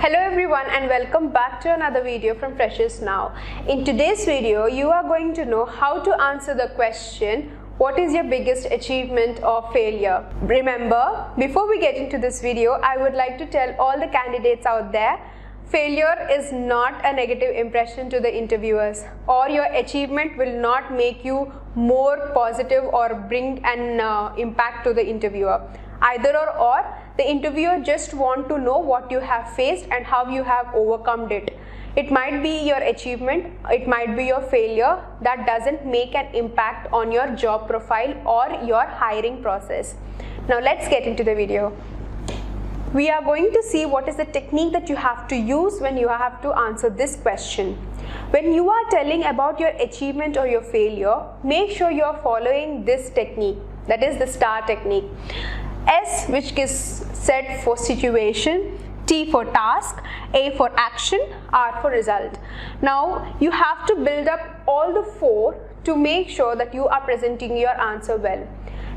Hello everyone and welcome back to another video from Freshers Now. In today's video, you are going to know how to answer the question, what is your biggest achievement or failure? Remember, before we get into this video, I would like to tell all the candidates out there, failure is not a negative impression to the interviewers, or your achievement will not make you more positive or bring an impact to the interviewer. Either or, the interviewer just want to know what you have faced and how you have overcome it. It might be your achievement, it might be your failure that doesn't make an impact on your job profile or your hiring process. Now let's get into the video. We are going to see what is the technique that you have to use when you have to answer this question. When you are telling about your achievement or your failure, make sure you are following this technique, that is the STAR technique. S, which is set for situation, T for task, A for action, R for result. Now you have to build up all the four to make sure that you are presenting your answer well.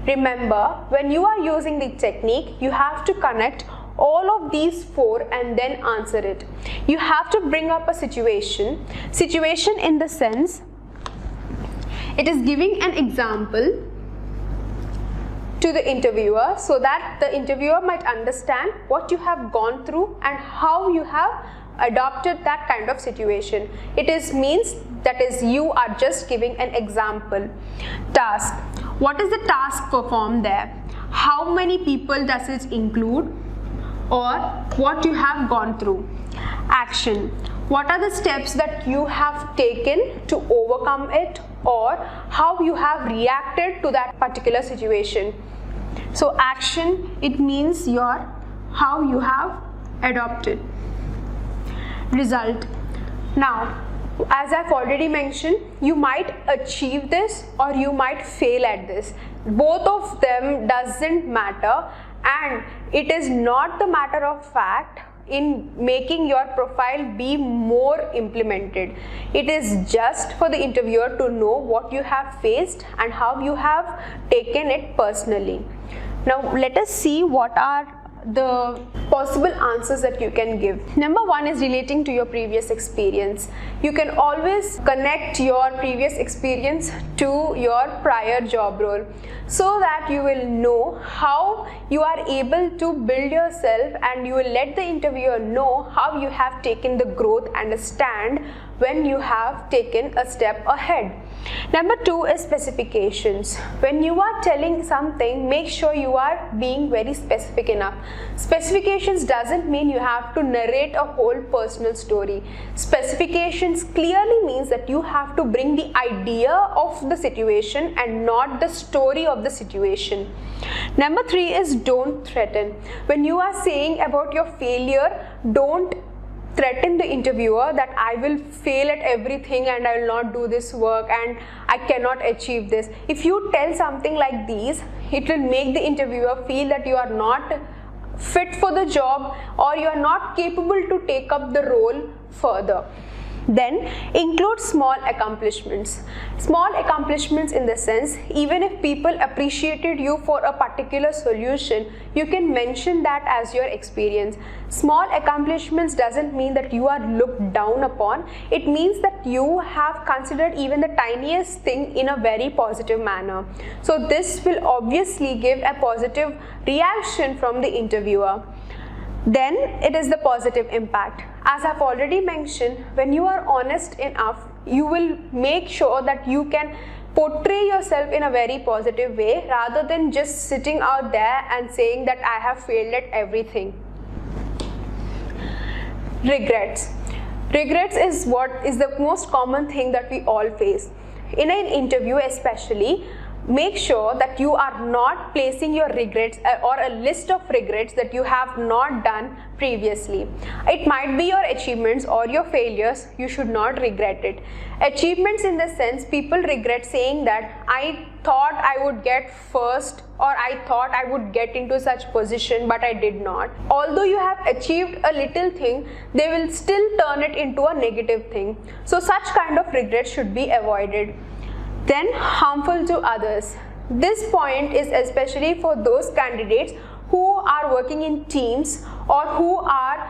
Remember, when you are using the technique, you have to connect all of these four and then answer it. You have to bring up a situation in the sense it is giving an example to the interviewer so that the interviewer might understand what you have gone through and how you have adopted that kind of situation. It means that is you are just giving an example. Task. What is the task performed there? How many people does it include? Or what you have gone through. Action. What are the steps that you have taken to overcome it, or how you have reacted to that particular situation. So action, it means how you have adopted. Result. Now, as I've already mentioned, you might achieve this or you might fail at this. Both of them doesn't matter, and it is not the matter of fact in making your profile be more implemented. It is just for the interviewer to know what you have faced and how you have taken it personally. Now let us see what are the possible answers that you can give. Number one is relating to your previous experience. You can always connect your previous experience to your prior job role so that you will know how you are able to build yourself, and you will let the interviewer know how you have taken the growth and a stand when you have taken a step ahead. Number two is specifications. When you are telling something, make sure you are being very specific enough. Specifications doesn't mean you have to narrate a whole personal story. Specifications clearly means that you have to bring the idea of the situation and not the story of the situation. Number three is don't threaten. When you are saying about your failure, don't threaten the interviewer that I will fail at everything and I will not do this work and I cannot achieve this. If you tell something like these, it will make the interviewer feel that you are not fit for the job or you are not capable to take up the role further. Then include small accomplishments. Small accomplishments in the sense, even if people appreciated you for a particular solution, you can mention that as your experience. Small accomplishments doesn't mean that you are looked down upon. It means that you have considered even the tiniest thing in a very positive manner. So this will obviously give a positive reaction from the interviewer. Then it is the positive impact. As I've already mentioned, when you are honest enough, you will make sure that you can portray yourself in a very positive way rather than just sitting out there and saying that I have failed at everything. Regrets. Regrets is what is the most common thing that we all face. In an interview especially, make sure that you are not placing your regrets or a list of regrets that you have not done previously. It might be your achievements or your failures, you should not regret it. Achievements in the sense, people regret saying that I thought I would get first or I thought I would get into such position but I did not. Although you have achieved a little thing, they will still turn it into a negative thing. So such kind of regrets should be avoided. Then harmful to others. This point is especially for those candidates who are working in teams or who are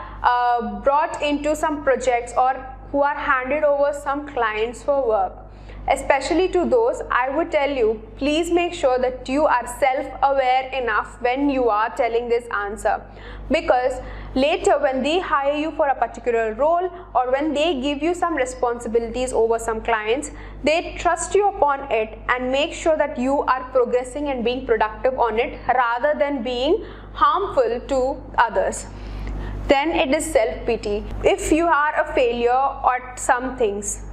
brought into some projects or who are handed over some clients for work. Especially to those, I would tell you, please make sure that you are self-aware enough when you are telling this answer, because later when they hire you for a particular role or when they give you some responsibilities over some clients, they trust you upon it and make sure that you are progressing and being productive on it rather than being harmful to others. Then it is self-pity. If you are a failure at some things,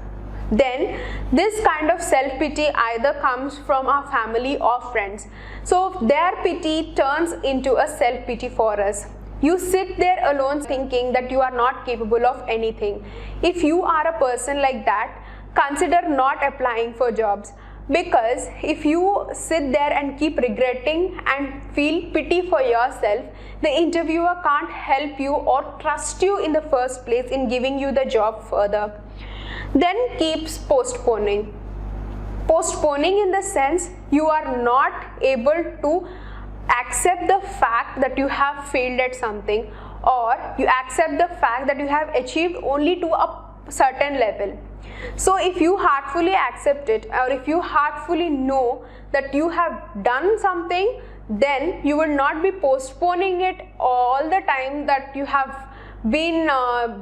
then this kind of self-pity either comes from our family or friends. So their pity turns into a self-pity for us. You sit there alone thinking that you are not capable of anything. If you are a person like that, consider not applying for jobs, because if you sit there and keep regretting and feel pity for yourself, the interviewer can't help you or trust you in the first place in giving you the job further. Then keeps postponing. Postponing in the sense you are not able to accept the fact that you have failed at something, or you accept the fact that you have achieved only to a certain level. So if you heartfully accept it, or if you heartfully know that you have done something, then you will not be postponing it all the time that you have been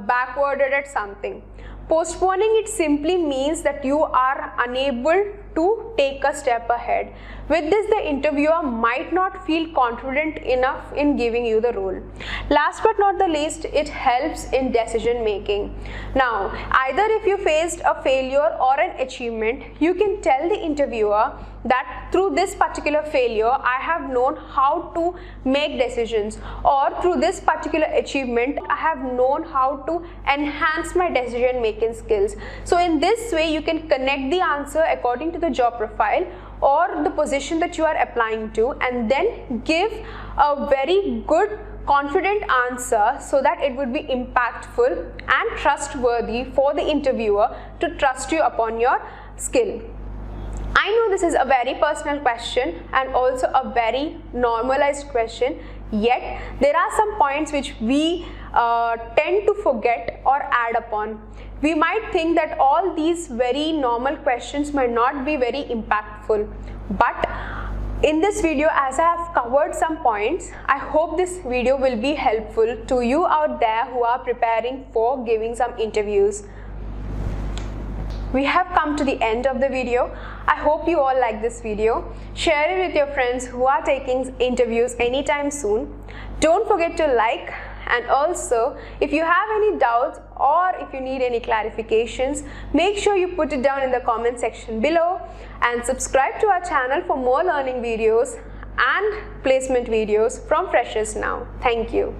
backwarded at something. Postponing it simply means that you are unable to take a step ahead. With this, the interviewer might not feel confident enough in giving you the role. Last but not the least, it helps in decision making. Now, either if you faced a failure or an achievement, you can tell the interviewer that through this particular failure, I have known how to make decisions, or through this particular achievement, I have known how to enhance my decision making skills. So in this way, you can connect the answer according to the job profile or the position that you are applying to, and then give a very good confident answer so that it would be impactful and trustworthy for the interviewer to trust you upon your skill. I know this is a very personal question and also a very normalized question, yet there are some points which we tend to forget or add upon. We might think that all these very normal questions might not be very impactful, but in this video, as I have covered some points, I hope this video will be helpful to you out there who are preparing for giving some interviews. We have come to the end of the video. I hope you all like this video. Share it with your friends who are taking interviews anytime soon. Don't forget to like, and also if you have any doubts or if you need any clarifications, make sure you put it down in the comment section below, and subscribe to our channel for more learning videos and placement videos from Freshers Now. Thank you.